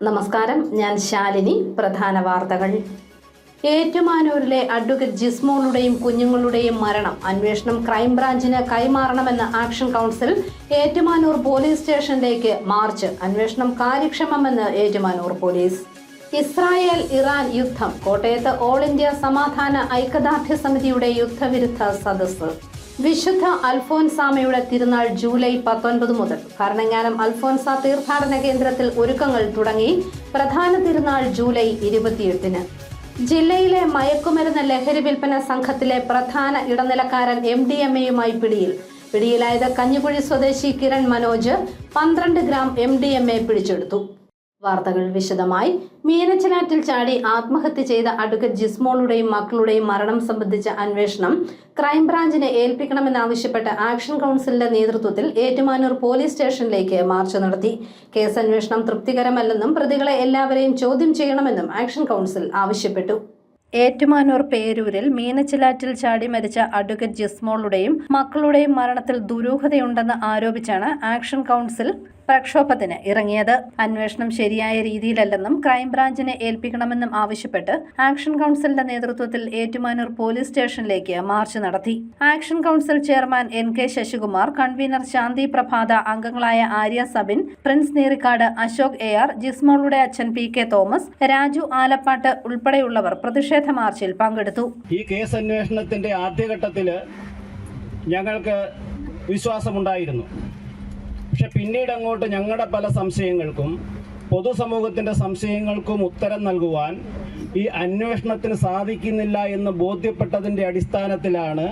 നമസ്കാരം, ഞാൻ ശാലിനി. പ്രധാന വാർത്തകൾ. ഏറ്റുമാനൂരിലെ അഡ്വക്കേറ്റ് ജിസ്മോളുടെയും കുഞ്ഞുങ്ങളുടെയും മരണം അന്വേഷണം ക്രൈംബ്രാഞ്ചിന് കൈമാറണമെന്ന് ആക്ഷൻ കൗൺസിൽ ഏറ്റുമാനൂർ പോലീസ് സ്റ്റേഷനിലേക്ക് മാർച്ച്. അന്വേഷണം കാര്യക്ഷമമെന്ന് ഏറ്റുമാനൂർ പോലീസ്. ഇസ്രായേൽ ഇറാൻ യുദ്ധം. കോട്ടയത്ത് ഓൾ ഇന്ത്യ സമാധാന ഐക്യദാർഢ്യ സമിതിയുടെ യുദ്ധവിരുദ്ധ സദസ്സ്. വിശുദ്ധ അൽഫോൻസാമയുടെ തിരുനാൾ ജൂലൈ 19 മുതൽ. ഭരണങ്ങാനം അൽഫോൻസ തീർത്ഥാടന കേന്ദ്രത്തിൽ ഒരുക്കങ്ങൾ തുടങ്ങി. പ്രധാന തിരുനാൾ ജൂലൈ 28-ന്. ജില്ലയിലെ മയക്കുമരുന്ന് ലഹരി വിൽപ്പന സംഘത്തിലെ പ്രധാന ഇടനിലക്കാരൻ MDMA-യുമായി പിടിയിലായത് കഞ്ഞിക്കുഴി സ്വദേശി കിരൺ മനോജ് 12 ഗ്രാം MDMA പിടിച്ചെടുത്തു. വാർത്തകൾ വിശദമായി. മീനച്ചിലാറ്റിൽ ചാടി ആത്മഹത്യ ചെയ്ത അഡ്വക്കേറ്റ് ജിസ്മോളുടെയും മക്കളുടെയും മരണം സംബന്ധിച്ച അന്വേഷണം ക്രൈംബ്രാഞ്ചിനെ ഏൽപ്പിക്കണമെന്നാവശ്യപ്പെട്ട് ആക്ഷൻ കൗൺസിലിന്റെ നേതൃത്വത്തിൽ ഏറ്റുമാനൂർ പോലീസ് സ്റ്റേഷനിലേക്ക് മാർച്ച് നടത്തി. കേസ് അന്വേഷണം തൃപ്തികരമല്ലെന്നും പ്രതികളെ എല്ലാവരെയും ചോദ്യം ചെയ്യണമെന്നും ആക്ഷൻ കൗൺസിൽ ആവശ്യപ്പെട്ടു. ഏറ്റുമാനൂർ പേരൂരിൽ മീനച്ചിലാറ്റിൽ ചാടി മരിച്ച അഡ്വക്കേറ്റ് ജിസ്മോളുടെയും മക്കളുടെയും മരണത്തിൽ ദുരൂഹതയുണ്ടെന്ന് ആരോപിച്ചാണ് ആക്ഷൻ കൗൺസിൽ പ്രക്ഷോഭത്തിന് ഇറങ്ങിയത്. അന്വേഷണം ശരിയായ രീതിയിലല്ലെന്നും ക്രൈംബ്രാഞ്ചിനെ ഏൽപ്പിക്കണമെന്നും ആവശ്യപ്പെട്ട് ആക്ഷൻ കൗൺസിലിന്റെ നേതൃത്വത്തിൽ ഏറ്റുമാനൂർ പോലീസ് സ്റ്റേഷനിലേക്ക് മാർച്ച് നടത്തി. Action council chairman NK Sasikumar, convener Shanthi Prabhatha, അംഗങ്ങളായ ആര്യ സബിൻ, പ്രിൻസ് നീറിക്കാട്, അശോക് AR, ജിസ്മോളുടെ അച്ഛൻ PK തോമസ്, രാജു ആലപ്പാട്ട് ഉൾപ്പെടെയുള്ളവർ പ്രതിഷേധ മാർച്ചിൽ പങ്കെടുത്തു. ഈ കേസ് അന്വേഷണത്തിന്റെ ആദ്യഘട്ടത്തില് ഞങ്ങൾക്ക് വിശ്വാസമുണ്ടായിരുന്നു. പക്ഷെ പിന്നീട് അങ്ങോട്ട് ഞങ്ങളുടെ പല സംശയങ്ങൾക്കും പൊതുസമൂഹത്തിന്റെ സംശയങ്ങൾക്കും ഉത്തരം നൽകുവാൻ ഈ അന്വേഷണത്തിന് സാധിക്കുന്നില്ല എന്ന് ബോധ്യപ്പെട്ടതിന്റെ അടിസ്ഥാനത്തിലാണ്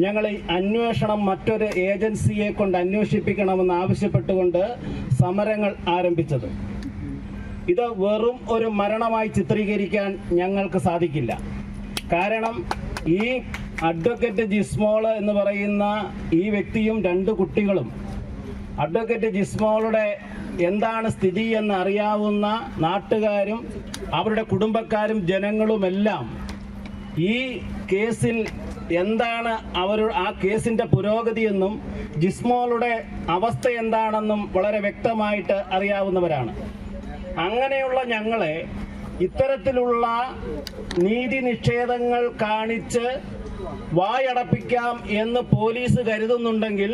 ഞങ്ങൾ ഈ അന്വേഷണം മറ്റൊരു ഏജൻസിയെ കൊണ്ട് അന്വേഷിപ്പിക്കണമെന്ന് ആവശ്യപ്പെട്ടുകൊണ്ട് സമരങ്ങൾ ആരംഭിച്ചത്. ഇത് വെറും ഒരു മരണമായി ചിത്രീകരിക്കാൻ ഞങ്ങൾക്ക് സാധിക്കില്ല. കാരണം ഈ അഡ്വക്കേറ്റ് ജിസ്മോൾ എന്ന് പറയുന്ന ഈ വ്യക്തിയും 2 കുട്ടികളും അഡ്വക്കേറ്റ് ജിസ്മോളുടെ എന്താണ് സ്ഥിതി എന്ന് അറിയാവുന്ന നാട്ടുകാരും അവരുടെ കുടുംബക്കാരും ജനങ്ങളുമെല്ലാം ഈ കേസിൽ എന്താണ് ആ കേസിന്റെ പുരോഗതിയെന്നും ജിസ്മോളുടെ അവസ്ഥ എന്താണെന്നും വളരെ വ്യക്തമായിട്ട് അറിയാവുന്നവരാണ്. അങ്ങനെയുള്ള ഞങ്ങളെ ഇത്തരത്തിലുള്ള നീതി നിഷേധങ്ങൾ കാണിച്ച് വായടപ്പിക്കാം എന്ന് പോലീസ് കരുതുന്നുണ്ടെങ്കിൽ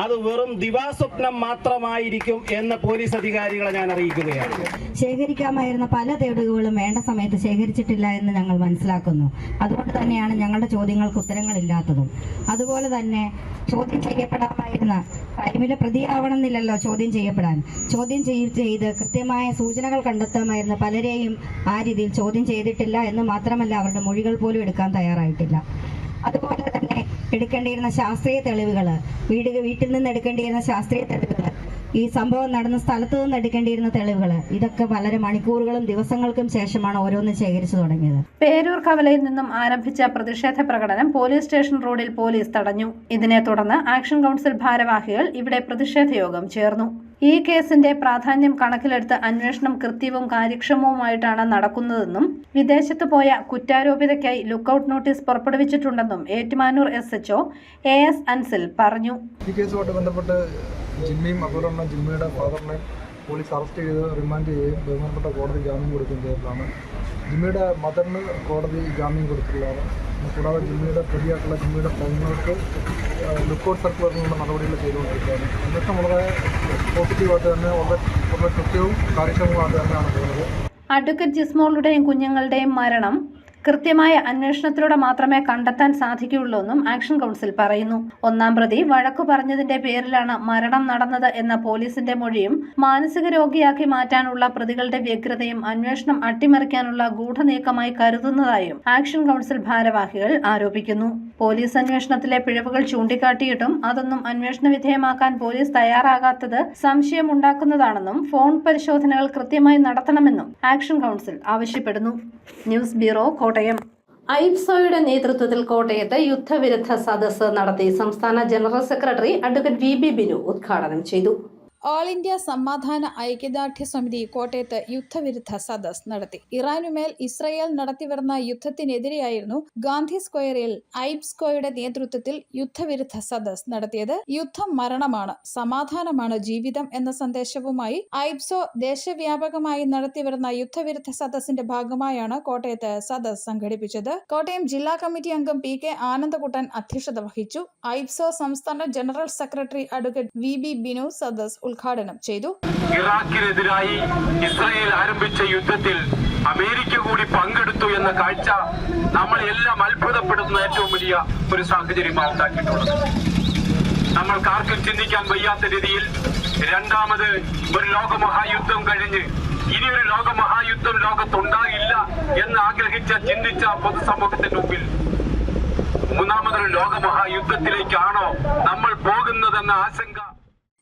അത് വെറും ദിവാസ്വപ്നം മാത്രമായിരിക്കും എന്ന് പോലീസ് അധികാരികളെ ഞാൻ അറിയിക്കുകയാണ്. ശേഖരിക്കാമായിരുന്ന പല തെളിവുകളും വേണ്ട സമയത്ത് ശേഖരിച്ചിട്ടില്ല എന്ന് ഞങ്ങൾ മനസ്സിലാക്കുന്നു. അതുകൊണ്ട് തന്നെയാണ് ഞങ്ങളുടെ ചോദ്യങ്ങൾക്ക് ഉത്തരങ്ങളില്ലാത്തതും. അതുപോലെ തന്നെ ചോദ്യം ചെയ്യപ്പെടാമായിരുന്ന ടൈമിലെ പ്രതിയാവണമെന്നില്ലല്ലോ ചോദ്യം ചെയ്ത് കൃത്യമായ സൂചനകൾ കണ്ടെത്താമായിരുന്ന പലരെയും ആ രീതിയിൽ ചോദ്യം ചെയ്തിട്ടില്ല എന്ന് മാത്രമല്ല, അവരുടെ മൊഴികൾ പോലും എടുക്കാൻ തയ്യാറായിട്ടില്ല. അതുപോലെ തന്നെ എടുക്കേണ്ടിയിരുന്ന ശാസ്ത്രീയ തെളിവുകൾ, വീട്ടിൽ നിന്ന് എടുക്കേണ്ടിയിരുന്ന ശാസ്ത്രീയ തെളിവുകൾ, ഈ സംഭവം നടന്ന സ്ഥലത്ത് നിന്ന് എടുക്കേണ്ടിയിരുന്ന തെളിവുകൾ, ഇതൊക്കെ വളരെ മണിക്കൂറുകളും ദിവസങ്ങൾക്കും ശേഷമാണ് ഓരോന്ന് ശേഖരിച്ചു തുടങ്ങിയത്. പേരൂർ കവലയിൽ നിന്നും ആരംഭിച്ച പ്രതിഷേധ പ്രകടനം പോലീസ് സ്റ്റേഷൻ റോഡിൽ പോലീസ് തടഞ്ഞു. ഇതിനെ തുടർന്ന് ആക്ഷൻ കൗൺസിൽ ഭാരവാഹികൾ ഇവിടെ പ്രതിഷേധ യോഗം ചേർന്നു. ഈ കേസിന്റെ പ്രാധാന്യം കണക്കിലെടുത്ത് അന്വേഷണം കൃത്യവും കാര്യക്ഷമവുമായിട്ടാണ് നടക്കുന്നതെന്നും വിദേശത്ത് പോയ കുറ്റാരോപിതയ്ക്കായി ലുക്കൌട്ട് നോട്ടീസ് പുറപ്പെടുവിച്ചിട്ടുണ്ടെന്നും ഏറ്റുമാനൂർ SHO AS അൻസിൽ പറഞ്ഞു. ഈ കേസുമായിട്ട് ബന്ധപ്പെട്ട് ജിമ്മിയും അതുപോലെ ജിമ്മിയുടെ ഫാദറിനെ പോലീസ് അറസ്റ്റ് ചെയ്ത് റിമാൻഡ് ചെയ്യുകയും ബഹുമാനപ്പെട്ട കോടതി ജാമ്യം കൊടുക്കുകയും ചെയ്തതാണ്. ജിമ്മിയുടെ മദറിന് കോടതി ജാമ്യം കൊടുത്തിട്ടുള്ളതാണ്. കൂടാതെ ജിമ്മിയുടെ പ്രതിയായിട്ടുള്ള ജിമ്മിയുടെ പെങ്ങൾക്ക് ലുക്കൌട്ട് സർക്കുലറിനുള്ള നടപടികൾ ചെയ്തുകൊണ്ടിരിക്കുകയാണ്. അന്വേഷണം വളരെ പോസിറ്റീവായിട്ട് തന്നെ വളരെ കൃത്യവും കാര്യക്ഷമവുമായിട്ട് തന്നെയാണ് പോകുന്നത്. അഡ്വക്കേറ്റ് ജിസ്മോളുടെയും കുഞ്ഞുങ്ങളുടെയും മരണം കൃത്യമായ അന്വേഷണത്തിലൂടെ മാത്രമേ കണ്ടെത്താൻ സാധിക്കുകയുള്ളൂ എന്നും ആക്ഷൻ കൗൺസിൽ പറയുന്നു. 1-ാം പ്രതി വഴക്കു പറഞ്ഞതിന്റെ പേരിലാണ് മരണം നടന്നത് എന്ന പോലീസിന്റെ മൊഴിയും മാനസിക രോഗിയാക്കി മാറ്റാനുള്ള പ്രതികളുടെ വ്യഗ്രതയും അന്വേഷണം അട്ടിമറിക്കാനുള്ള ഗൂഢനീക്കമായി കരുതുന്നതായും ആക്ഷൻ കൗൺസിൽ ഭാരവാഹികൾ ആരോപിക്കുന്നു. പോലീസ് അന്വേഷണത്തിലെ പിഴവുകൾ ചൂണ്ടിക്കാട്ടിയിട്ടും അതൊന്നും അന്വേഷണ വിധേയമാക്കാൻ പോലീസ് തയ്യാറാകാത്തത് സംശയമുണ്ടാക്കുന്നതാണെന്നും ഫോൺ പരിശോധനകൾ കൃത്യമായി നടത്തണമെന്നും ആക്ഷൻ കൗൺസിൽ ആവശ്യപ്പെടുന്നു. News bureau, Kottayam. ഐപ്സോയുടെ നേതൃത്വത്തിൽ കോട്ടയത്ത് യുദ്ധവിരുദ്ധ സദസ്സ് നടത്തി. സംസ്ഥാന general secretary advocate VB Binu ഉദ്ഘാടനം ചെയ്തു. ഓൾ ഇന്ത്യ സമാധാന ഐക്യദാർഢ്യ സമിതി കോട്ടയത്ത് യുദ്ധവിരുദ്ധ സദസ് നടത്തി. ഇറാനുമേൽ ഇസ്രയേൽ നടത്തിവരുന്ന യുദ്ധത്തിനെതിരെയായിരുന്നു ഗാന്ധി സ്ക്വയറിൽ ഐബ്സ്കോയുടെ നേതൃത്വത്തിൽ യുദ്ധവിരുദ്ധ സദസ് നടത്തിയത്. യുദ്ധം മരണമാണ്, സമാധാനമാണ് ജീവിതം എന്ന സന്ദേശവുമായി ഐബ്സോ ദേശവ്യാപകമായി നടത്തിവരുന്ന യുദ്ധവിരുദ്ധ സദസ്സിന്റെ ഭാഗമായാണ് കോട്ടയത്ത് സദസ് സംഘടിപ്പിച്ചത്. കോട്ടയം ജില്ലാ കമ്മിറ്റി അംഗം പി കെ ആനന്ദകുട്ടൻ അധ്യക്ഷത വഹിച്ചു. ഐബ്സോ സംസ്ഥാന general secretary advocate V B Binu സദസ് ഉദ്ഘാടനം ചെയ്തു. ഇറാഖിനെതിരായി ഇസ്രായേൽ ആരംഭിച്ച യുദ്ധത്തിൽ അമേരിക്ക കൂടി പങ്കെടുത്തു എന്ന കാഴ്ച നമ്മളെല്ലാം അത്ഭുതപ്പെടുന്ന ഏറ്റവും വലിയ ഒരു സാഹചര്യമാണ് ഉണ്ടാക്കിയിട്ടുള്ളത്. നമ്മൾക്കാർക്കും ചിന്തിക്കാൻ വയ്യാത്ത രീതിയിൽ രണ്ടാമത് ഒരു ലോകമഹായുദ്ധം കഴിഞ്ഞ് ഇനിയൊരു ലോകമഹായുദ്ധം ലോകത്തുണ്ടാകില്ല എന്ന് ആഗ്രഹിച്ച ചിന്തിച്ച പൊതുസമൂഹത്തിന്റെ മുമ്പിൽ മൂന്നാമതൊരു ലോകമഹായുദ്ധത്തിലേക്കാണോ നമ്മൾ പോകുന്നതെന്ന ആശങ്ക.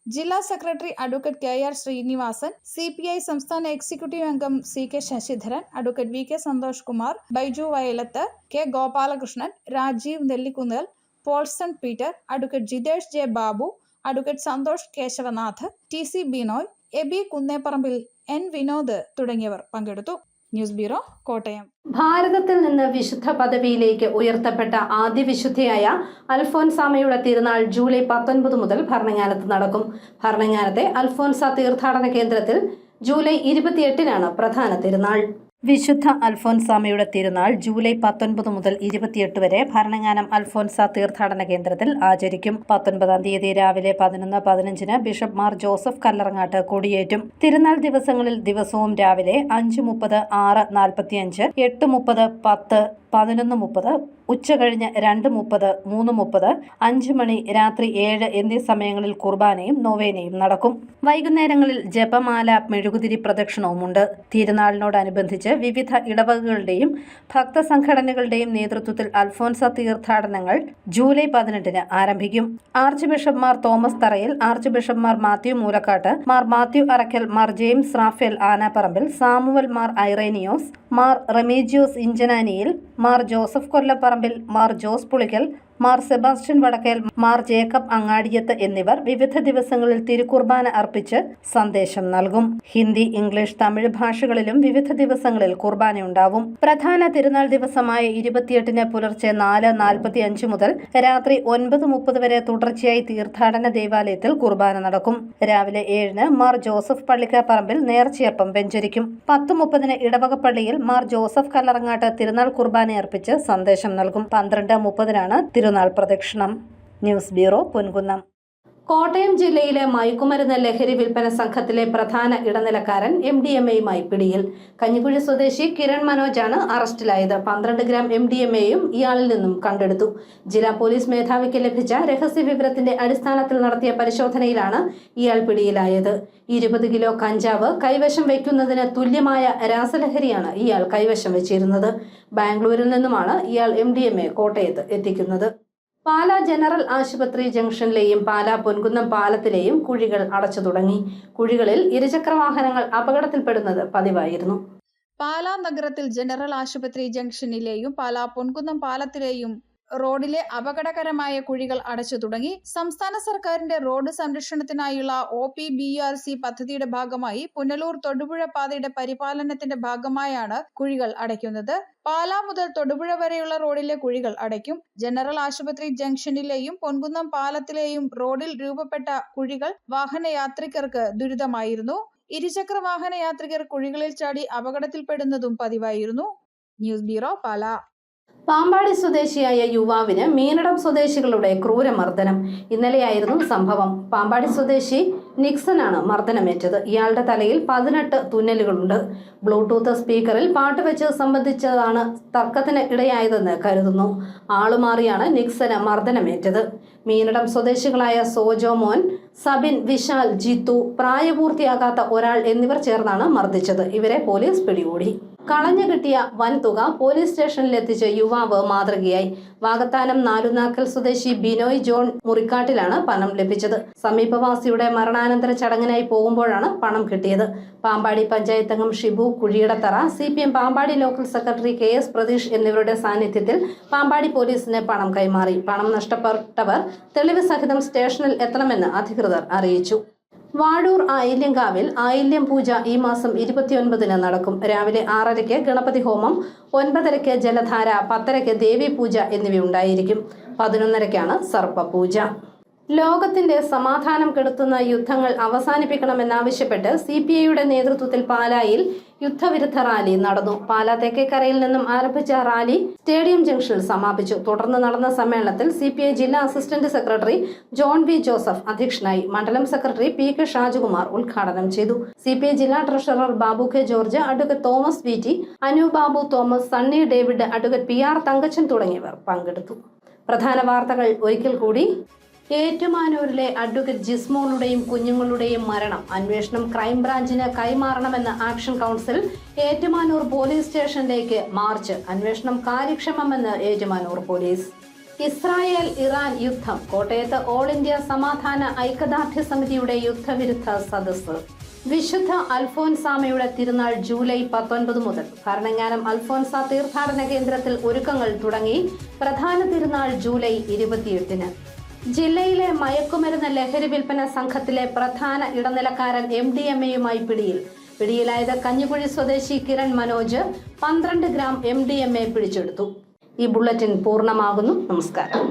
ജില്ലാ secretary advocate K R Sreenivasan, CPI സംസ്ഥാന എക്സിക്യൂട്ടീവ് അംഗം CK Sasidharan, advocate VK Santhosh Kumar, Baiju Vayalath, K Gopalakrishnan, Rajeev Nellikkunnel, Paulson Peter, advocate Jithesh J Babu, advocate Santhosh Kesavanath, TC Binoy, Eby Kunnepparambil, N Vinod തുടങ്ങിയവർ പങ്കെടുത്തു. News bureau, Kottayam. ഭാരതത്തിൽ നിന്ന് വിശുദ്ധ പദവിയിലേക്ക് ഉയർത്തപ്പെട്ട ആദ്യ വിശുദ്ധയായ അൽഫോൻസാമയുടെ തിരുനാൾ ജൂലൈ 19 മുതൽ ഭരണങ്ങാനത്ത് നടക്കും. ഭരണങ്ങാനത്തെ അൽഫോൻസ തീർത്ഥാടന കേന്ദ്രത്തിൽ ജൂലൈ 28-നാണ് പ്രധാന തിരുനാൾ. വിശുദ്ധ അൽഫോൻസാമയുടെ തിരുനാൾ ജൂലൈ 19 മുതൽ 28 വരെ ഭരണങ്ങാനം അൽഫോൻസ തീർത്ഥാടന കേന്ദ്രത്തിൽ ആചരിക്കും. 19-ാം തീയതി രാവിലെ 11:15 ബിഷപ്പ് മാർ ജോസഫ് കല്ലറങ്ങാട്ട് കൊടിയേറ്റും. തിരുനാൾ ദിവസങ്ങളിൽ ദിവസവും രാവിലെ 5:30, 6:45, 8:30, 10, 11:30, ഉച്ചകഴിഞ്ഞ് 2:30, 3:30, 5 മണി, രാത്രി 7 എന്നീ സമയങ്ങളിൽ കുർബാനയും നൊവേനയും നടക്കും. വൈകുന്നേരങ്ങളിൽ ജപമാല, മെഴുകുതിരി പ്രദക്ഷിണവുമുണ്ട്. തിരുനാളിനോടനുബന്ധിച്ച് വിവിധ ഇടവകകളുടെയും ഭക്തസംഘടനകളുടെയും നേതൃത്വത്തിൽ അൽഫോൻസ തീർത്ഥാടനങ്ങൾ ജൂലൈ 18-ന് ആരംഭിക്കും. ആർച്ച് ബിഷപ്പ്മാർ തോമസ് തറയിൽ, ആർച്ച് ബിഷപ്പ്മാർ Mathew Moolakkattu, Mar Mathew Arakkal, Mar James Raphael Anaparambil, Samuel Mar Ireneos, Mar Remigiose Inchananiyil, Mar Joseph Kollamparambil, Mar Jose Pulickal, Mar Sebastian Vadakkel, Mar Jacob Angadiath എന്നിവർ വിവിധ ദിവസങ്ങളിൽ തിരുക്കുർബാന അർപ്പിച്ച് സന്ദേശം നൽകും. ഹിന്ദി, ഇംഗ്ലീഷ്, തമിഴ് ഭാഷകളിലും വിവിധ ദിവസങ്ങളിൽ കുർബാനയുണ്ടാവും. പ്രധാന തിരുനാൾ ദിവസമായ 28-ന് പുലർച്ചെ 4:45 മുതൽ രാത്രി 9:30 വരെ തുടർച്ചയായി തീർത്ഥാടന ദേവാലയത്തിൽ കുർബാന നടക്കും. രാവിലെ 7-ന് മാർ ജോസഫ് പള്ളിക്കാപ്പറമ്പിൽ നേർച്ചയപ്പം വെഞ്ചരിക്കും. 10:30-ന് ഇടവകപ്പള്ളിയിൽ മാർ ജോസഫ് കല്ലറങ്ങാട്ട് തിരുനാൾ കുർബാനയർപ്പിച്ച് സന്ദേശം നൽകും. 12:30-നാണ് തിരുനാൾ പ്രദക്ഷിണം. News bureau, Ponkunnam. കോട്ടയം ജില്ലയിലെ മയക്കുമരുന്ന് ലഹരി വിൽപ്പന സംഘത്തിലെ പ്രധാന ഇടനിലക്കാരൻ MDMA-യുമായി പിടിയിൽ. കഞ്ഞിക്കുഴി സ്വദേശി കിരൺ മനോജാണ് അറസ്റ്റിലായത്. 12 ഗ്രാം MDMA-യും ഇയാളിൽ നിന്നും കണ്ടെടുത്തു. ജില്ലാ പോലീസ് മേധാവിക്ക് ലഭിച്ച രഹസ്യ വിവരത്തിന്റെ അടിസ്ഥാനത്തിൽ നടത്തിയ പരിശോധനയിലാണ് ഇയാൾ പിടിയിലായത്. 20 കിലോ കഞ്ചാവ് കൈവശം വയ്ക്കുന്നതിന് തുല്യമായ രാസലഹരിയാണ് ഇയാൾ കൈവശം വെച്ചിരുന്നത്. ബാംഗ്ലൂരിൽ നിന്നുമാണ് ഇയാൾ MDMA കോട്ടയത്ത് എത്തിക്കുന്നത്. പാലാ ജനറൽ ആശുപത്രി ജംഗ്ഷനിലെയും പാലാ പൊൻകുന്നം പാലത്തിലെയും കുഴികൾ അടച്ചു തുടങ്ങി. കുഴികളിൽ ഇരുചക്രവാഹനങ്ങൾ അപകടത്തിൽപ്പെടുന്നത് പതിവായിരുന്നു. പാലാ നഗരത്തിൽ ജനറൽ ആശുപത്രി ജംഗ്ഷനിലെയും പാലാ പൊൻകുന്നം പാലത്തിലെയും റോഡിലെ അപകടകരമായ കുഴികൾ അടച്ചു തുടങ്ങി. സംസ്ഥാന സർക്കാരിന്റെ റോഡ് സംരക്ഷണത്തിനായുള്ള OPBRC പദ്ധതിയുടെ ഭാഗമായി പുനലൂർ തൊടുപുഴ പാതയുടെ പരിപാലനത്തിന്റെ ഭാഗമായാണ് കുഴികൾ അടയ്ക്കുന്നത്. പാലാ മുതൽ തൊടുപുഴ വരെയുള്ള റോഡിലെ കുഴികൾ അടയ്ക്കും. ജനറൽ ആശുപത്രി ജംഗ്ഷനിലെയും പൊൻകുന്നം പാലത്തിലെയും റോഡിൽ രൂപപ്പെട്ട കുഴികൾ വാഹനയാത്രികർക്ക് ദുരിതമായിരുന്നു. ഇരുചക്ര വാഹന യാത്രികർ കുഴികളിൽ ചാടി അപകടത്തിൽപ്പെടുന്നതും പതിവായിരുന്നു. News bureau, Pala. പാമ്പാടി സ്വദേശിയായ യുവാവിന് മീനടം സ്വദേശികളുടെ ക്രൂരമർദ്ദനം. ഇന്നലെയായിരുന്നു സംഭവം. പാമ്പാടി സ്വദേശി നിക്സനാണ് മർദ്ദനമേറ്റത്. ഇയാളുടെ തലയിൽ 18 തുന്നലുകളുണ്ട്. ബ്ലൂടൂത്ത് സ്പീക്കറിൽ പാട്ട് വെച്ച് സംബന്ധിച്ചതാണ് തർക്കത്തിന് ഇടയായതെന്ന് കരുതുന്നു. ആളുമാറിയാണ് നിക്സന് മർദ്ദനമേറ്റത്. മീനടം സ്വദേശികളായ സോജോ മോൻ, സബിൻ, വിശാൽ, ജിത്തു, പ്രായപൂർത്തിയാകാത്ത ഒരാൾ എന്നിവർ ചേർന്നാണ് മർദ്ദിച്ചത്. ഇവരെ പോലീസ് പിടികൂടി. കളഞ്ഞു കിട്ടിയ വൻ തുക പോലീസ് സ്റ്റേഷനിലെത്തിച്ച് യുവാവ് മാതൃകയായി. വാകത്താനം നാലുനാക്കൽ സ്വദേശി ബിനോയ് ജോൺ മുറിക്കാട്ടിലാണ് പണം ലഭിച്ചത്. സമീപവാസിയുടെ മരണാനന്തര ചടങ്ങിനായി പോകുമ്പോഴാണ് പണം കിട്ടിയത്. പാമ്പാടി പഞ്ചായത്ത് അംഗം Shibu Kuzhiyadathara, CPM Pampady local secretary KS Pratheesh എന്നിവരുടെ സാന്നിധ്യത്തിൽ പാമ്പാടി പോലീസിന് പണം കൈമാറി. പണം നഷ്ടപ്പെട്ടവർ തെളിവ് സഹിതം സ്റ്റേഷനിൽ എത്തണമെന്ന് അധികൃതർ അറിയിച്ചു. വാഴൂർ ആയില്യങ്കാവിൽ ആയില്യം പൂജ ഈ മാസം 29-ന് നടക്കും. രാവിലെ 6:30-ക്ക് ഗണപതി ഹോമം, 9:30-ക്ക് ജലധാര, 10:30-ക്ക് ദേവി പൂജ എന്നിവയുണ്ടായിരിക്കും. 11:30-ക്കാണ് സർപ്പപൂജ. ലോകത്തിന്റെ സമാധാനം കെടുത്തുന്ന യുദ്ധങ്ങൾ അവസാനിപ്പിക്കണമെന്നാവശ്യപ്പെട്ട് CPIയുടെ നേതൃത്വത്തിൽ പാലായിൽ യുദ്ധവിരുദ്ധ റാലി നടന്നു. പാലാ തെക്കേക്കരയിൽ നിന്നും ആരംഭിച്ച റാലി സ്റ്റേഡിയം ജംഗ്ഷനിൽ സമാപിച്ചു. തുടർന്ന് നടന്ന സമ്മേളനത്തിൽ CPI ജില്ലാ assistant secretary John V Joseph അധ്യക്ഷനായി. മണ്ഡലം സെക്രട്ടറി PK ഷാജകുമാർ ഉദ്ഘാടനം ചെയ്തു. CPI ജില്ലാ treasurer Babu K George, advocate Thomas VT, Anu Babu Thomas, Sunny David, advocate PR Thankachan തുടങ്ങിയവർ പങ്കെടുത്തു. പ്രധാന വാർത്തകൾ ഒരിക്കൽ കൂടി. ഏറ്റുമാനൂരിലെ അഡ്വക്കേറ്റ് ജിസ്മോളുടെയും കുഞ്ഞുങ്ങളുടെയും മരണം അന്വേഷണം ക്രൈംബ്രാഞ്ചിന് കൈമാറണമെന്ന ആക്ഷൻ കൗൺസിൽ ഏറ്റുമാനൂർ പോലീസ് സ്റ്റേഷനിലേക്ക് മാർച്ച്. അന്വേഷണം കാര്യക്ഷമമെന്ന് ഏറ്റുമാനൂർ പോലീസ്. ഇസ്രായേൽ ഇറാൻ യുദ്ധം. കോട്ടയത്ത് ഓൾ ഇന്ത്യ സമാധാന ഐക്യദാർഢ്യ സമിതിയുടെ യുദ്ധവിരുദ്ധ സദസ്സ്. വിശുദ്ധ അൽഫോൻസാമയുടെ തിരുനാൾ ജൂലൈ 19 മുതൽ. ഭരണങ്ങാനം അൽഫോൻസ തീർത്ഥാടന കേന്ദ്രത്തിൽ ഒരുക്കങ്ങൾ തുടങ്ങി. പ്രധാന തിരുനാൾ ജൂലൈ 28-ന്. ജില്ലയിലെ മയക്കുമരുന്ന് ലഹരി വിൽപ്പന സംഘത്തിലെ പ്രധാന ഇടനിലക്കാരൻ MDMA-യുമായി പിടിയിലായത് കഞ്ഞിക്കുഴി സ്വദേശി കിരൺ മനോജ് 12 ഗ്രാം MDMA പിടിച്ചെടുത്തു. ഈ ബുള്ളറ്റിൻ പൂർണ്ണമാകുന്നു. നമസ്കാരം.